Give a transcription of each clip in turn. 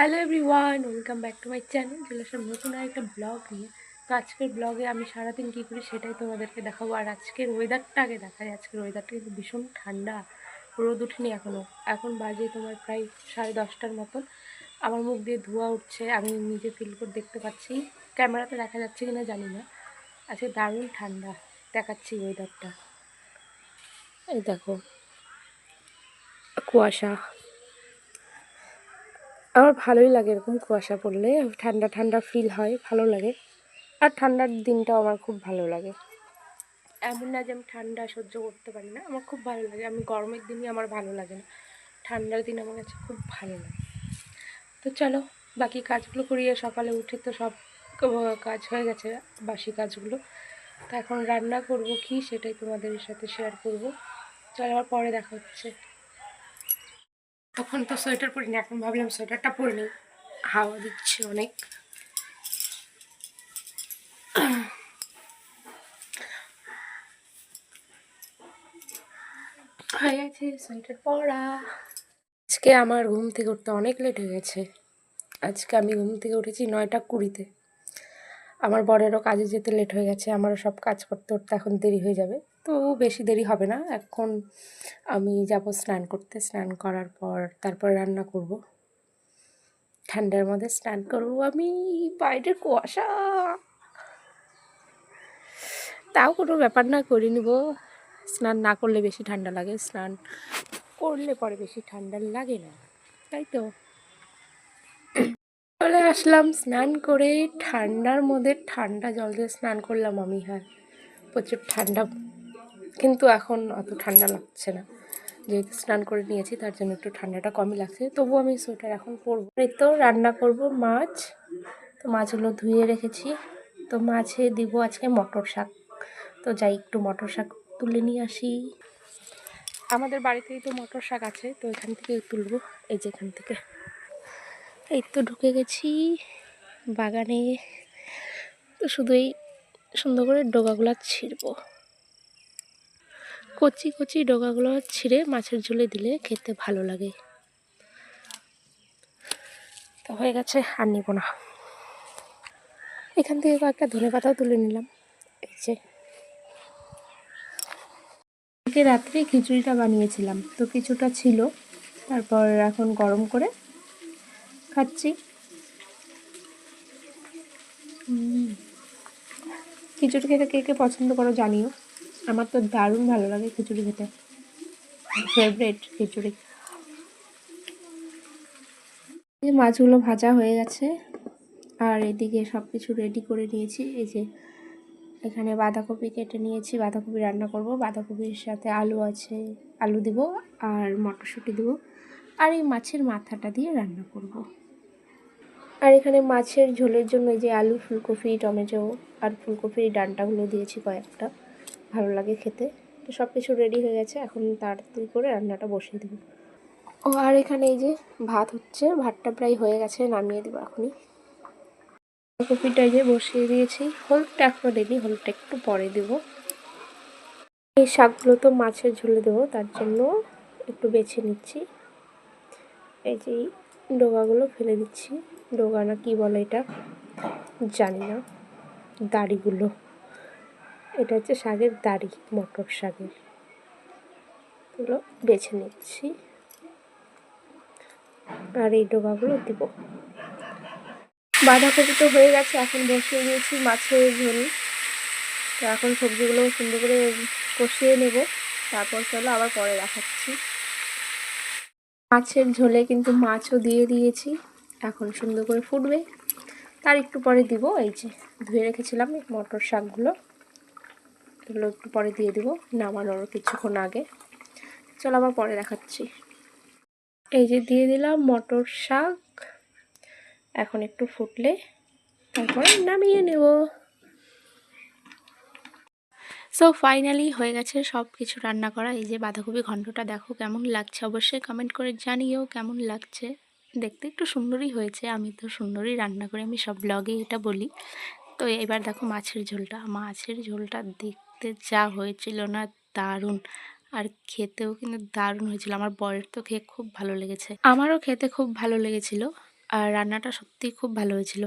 Hello everyone, welcome back to my channel. চলে আসলাম নতুন আরেকটা ব্লগ নিয়ে। তো আজকের ব্লগে আমি সারাদিন কী করি সেটাই তোমাদেরকে দেখাবো। আর আজকের ওয়েদারটা আগে দেখাই। আজকের ওয়েদারটা কিন্তু ভীষণ ঠান্ডা, রোদ উঠেনি এখনও। এখন বাজে তোমার প্রায় 10:30টার মতন। আমার মুখ দিয়ে ধোঁয়া উঠছে, আমি নিজে ফিল করে দেখতে পাচ্ছি। ক্যামেরাতে দেখা যাচ্ছে কিনা জানি না। আজকে দারুণ ঠান্ডা দেখাচ্ছি ওয়েদারটা। এই দেখো, কুয়াশা। আমার ভালোই লাগে এরকম কুয়াশা পড়লে, ঠান্ডা ঠান্ডা ফিল হয়, ভালো লাগে। আর ঠান্ডার দিনটাও আমার খুব ভালো লাগে। এমন না যে আমি ঠান্ডা সহ্য করতে পারি না, আমার খুব ভালো লাগে। আমি গরমের দিনই আমার ভালো লাগে না, ঠান্ডার দিন আমার কাছে খুব ভালো লাগে। তো চলো বাকি কাজগুলো করিয়ে, সকালে উঠে তো সব কাজ হয়ে গেছে, বাসি কাজগুলো। তো এখন রান্না করব কি সেটাই তোমাদের সাথে শেয়ার করব। চলো আবার পরে দেখা হচ্ছে। তখন তো সোয়েটার পরিনি, এখন ভাবলাম সোয়েটারটা পরে নিই, হাওয়া দিচ্ছে অনেক। হয়ে গেছে সোয়েটার পরা। আজকে আমার ঘুম থেকে উঠতে অনেক লেট হয়ে গেছে। আজকে আমি ঘুম থেকে উঠেছি 9:20-তে। আমার বরেরও কাজে যেতে লেট হয়ে গেছে, আমারও সব কাজ করতে করতে এখন দেরি হয়ে যাবে। তো বেশি দেরি হবে না, এখন আমি যাব স্নান করতে। স্নান করার পর তারপর রান্না করব। ঠান্ডার মধ্যে স্নান করব আমি, বাইরের কুয়াশা। তাও কোনো ব্যাপার না, করে নিব। স্নান না করলে বেশি ঠান্ডা লাগে, স্নান করলে পরে বেশি ঠান্ডা লাগে না, তাই তো। চলে আসলাম স্নান করে, ঠান্ডার মধ্যে ঠান্ডা জল দিয়ে স্নান করলাম আমি। হ্যাঁ, প্রচুর ঠান্ডা, কিন্তু এখন অত ঠান্ডা লাগছে না, যেহেতু স্নান করে নিয়েছি তার জন্য একটু ঠান্ডাটা কমই লাগছে। তবু আমি সোয়েটার এখন পরবো। এই তো রান্না করব মাছ। তো মাছগুলো ধুয়ে রেখেছি। তো মাছে দিব আজকে মটর শাক। তো যাই একটু মটর শাক তুলে নিয়ে আসি। আমাদের বাড়িতেই তো মটর শাক আছে, তো এখান থেকে তুলবো। এই যে এখান থেকে। এই তো ঢুকে গেছি বাগানে। তো শুধু এই সুন্দর করে ডগাগুলো ছিঁড়ব। কচি কচি ডগাগুলো ছিঁড়ে মাছের ঝোলে দিলে খেতে ভালো লাগে। তো হয়ে গেছে, আর নিব না। এখান থেকে কয়েকটা ধনেপাতাও তুলে নিলাম। এই যে আজকে রাত্রে খিচুড়িটা বানিয়েছিলাম, তো কিছুটা ছিল, তারপর এখন গরম করে খাচ্ছি। খিচুড়ি খেতে কে কে পছন্দ করো জানিও। আমার তো দারুণ ভালো লাগে খিচুড়ি খেতে, ফেভারিট খিচুড়ি। এই মাছগুলো ভাজা হয়ে গেছে, আর এদিকে সব কিছু রেডি করে নিয়েছি। এই যে এখানে বাঁধাকপি কেটে নিয়েছি, বাঁধাকপি রান্না করব। বাঁধাকপির সাথে আলু আছে, আলু দিব, আর মটরশুঁটি দেবো, আর এই মাছের মাথাটা দিয়ে রান্না করব। আর এখানে মাছের ঝোলের জন্য এই যে আলু, ফুলকপি, টমেটো আর ফুলকপির ডাঁটাগুলো দিয়েছি কয়েকটা, ভালো লাগে খেতে। তো সব কিছু রেডি হয়ে গেছে, এখন তাড়াতাড়ি করে রান্নাটা বসিয়ে দেবো। ও আর এখানে এই যে ভাত হচ্ছে, ভাতটা প্রায় হয়ে গেছে, নামিয়ে দেবো এখনই। ফুলকপিটা যে বসিয়ে দিয়েছি, হলুদটা এখনও দিইনি, হলুদটা একটু পরে দেবো। এই শাকগুলো তো মাছের ঝোলে দেবো, তার জন্য একটু বেছে নিচ্ছি। এই যে ডগাগুলো ফেলে দিচ্ছি, ডগা না কি বলে এটা জানি না, দাড়িগুলো। এটা হচ্ছে শাকের দাড়ি, মটর শাকের। এগুলো বেছে নিচ্ছি, আর এই ডগাগুলো দিব। বাঁধাকপি তো হয়ে গেছে, এখন বসিয়ে দিয়েছি মাছের ঝোল। তো এখন সবজিগুলো সুন্দর করে কষিয়ে নেব, তারপর চলো আবার পরে দেখাচ্ছি। মাছের ঝোলে কিন্তু মাছও দিয়ে দিয়েছি, এখন সুন্দর করে ফুটবে, তার একটু পরে দিব এই যে ধুয়ে রেখেছিলাম মটর শাকগুলো, এগুলো একটু পরে দিয়ে দিব, নামানোর কিছুক্ষণ আগে। চলো আবার পরে দেখাচ্ছি। এই যে দিয়ে দিলাম মটর শাক, এখন একটু ফুটলে তারপর নামিয়ে নেব। সো ফাইনালি হয়ে গেছে সব কিছু রান্না করা। এই যে বাঁধাকপি ঘন্টটা দেখো কেমন লাগছে, অবশ্যই কমেন্ট করে জানিও কেমন লাগছে। দেখতে একটু সুন্দরই হয়েছে, আমি তো সুন্দরই রান্না করি, আমি সব ব্লগে এটা বলি। তো এবার দেখো মাছের ঝোলটা, মাছের ঝোলটা দেখতে যা হয়েছিল না, দারুণ। আর খেতেও কিন্তু দারুণ হয়েছিল। আমার বরের তো খেয়ে খুব ভালো লেগেছে, আমারও খেতে খুব ভালো লেগেছিল। আর রান্নাটা সত্যিই খুব ভালো হয়েছিল,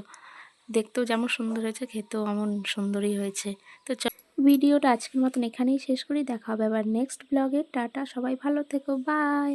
দেখতেও যেমন সুন্দর হয়েছে খেতেও এমন সুন্দরই হয়েছে। তো ভিডিওটা আজকের মতন এখানেই শেষ করি, দেখা হবে আবার নেক্সট ব্লগে। টাটা, সবাই ভালো থেকো, বাই।